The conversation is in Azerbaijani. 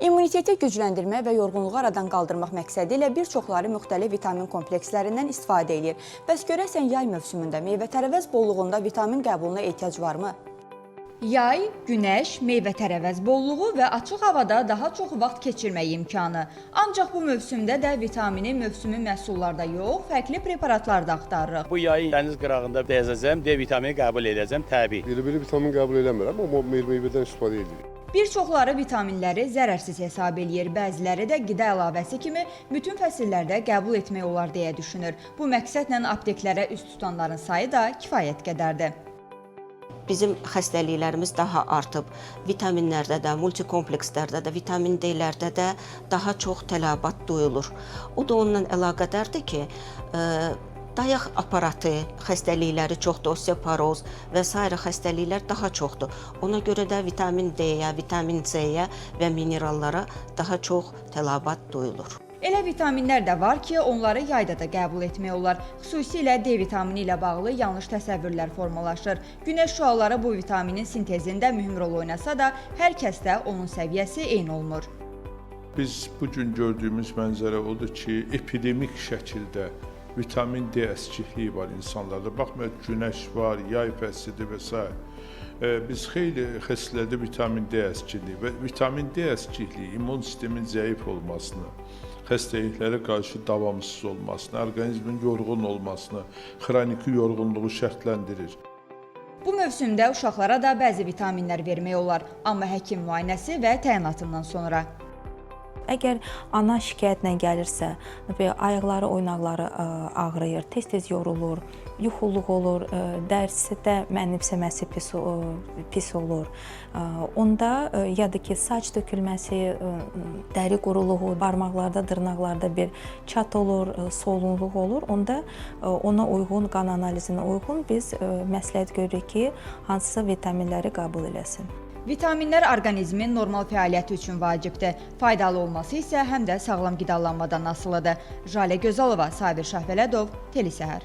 İmmuniteti gücləndirmək və yorğunluğu aradan qaldırmaq məqsədi ilə bir çoxları müxtəlif vitamin komplekslərindən istifadə edir. Bəs görəsən yay mövsümündə meyvə-tərəvəz bolluğunda vitamin qəbuluna ehtiyac varmı? Yay, günəş, meyvə-tərəvəz bolluğu və açıq havada daha çox vaxt keçirmək imkanı. Ancaq bu mövsümdə də vitamini mövsümi məhsullarda yox, fərqli preparatlarda axtarırıq. Bu yay dəniz qırağında dəzəcəm, D vitamini qəbul edəcəm, təbii. Elə-belə vitamin qəbul eləmirəm, amma meyvədən istifadə edirik. Bir çoxları vitaminləri zərərsiz hesab eləyir, bəziləri də qida əlavəsi kimi bütün fəsillərdə qəbul etmək olar deyə düşünür. Bu məqsədlə apteklərə üst tutanların sayı da kifayət qədərdir. Bizim xəstəliklərimiz daha artıb. Vitaminlərdə də, multikomplekslərdə də, vitamin D-lərdə də daha çox tələbat duyulur. O da onunla əlaqədardır ki, dayaq aparatı xəstəlikləri çoxdur, osteoporoz və s. xəstəliklər daha çoxdur. Ona görə də vitamin D-yə, vitamin C-yə və minerallara daha çox tələbat duyulur. Elə vitaminlər də var ki, onları yayda da qəbul etmək olar. Xüsusilə D vitamini ilə bağlı yanlış təsəvvürlər formalaşır. Günəş şüaları bu vitaminin sintezində mühüm rol oynasa da, hər kəsdə onun səviyyəsi eyni olmur. Biz bugün gördüyümüz mənzərə odur ki, epidemik şəkildə vitamin D əskikliyi var insanlarda. Baxmayaraq günəş var, yay fəslidir və s. Biz xeyli xəstələrdə vitamin D əskikliyi və vitamin D əskikliyi immun sistemin zəif olmasını, xəstəliklərə qarşı davamsız olmasını, orqanizmin yorğun olmasını, xroniki yorğunluğu şərtləndirir. Bu mövsümdə uşaqlara da bəzi vitaminlər vermək olar, amma həkim müayinəsi və təyinatından sonra. Əgər ana şikayətlə gəlirsə, ayaqları, oynaqları ağrıyır, tez-tez yorulur, yuxulluq olur, dərsdə mənimsəməsi pis olur, onda ya da ki, saç tökülməsi, dəri quruluğu, barmaqlarda, dırnaqlarda bir çat olur, solğunluq olur, onda ona uyğun, qan analizinə uyğun biz məsləhət görürük ki, hansısa vitaminləri qəbul eləsin. Vitaminlər orqanizmin normal fəaliyyəti üçün vacibdir. Faydalı olması isə həm də sağlam qidalanmadan asılıdır. Jalə Gözalova, Sabir Şahvələdov, Teli Səhər.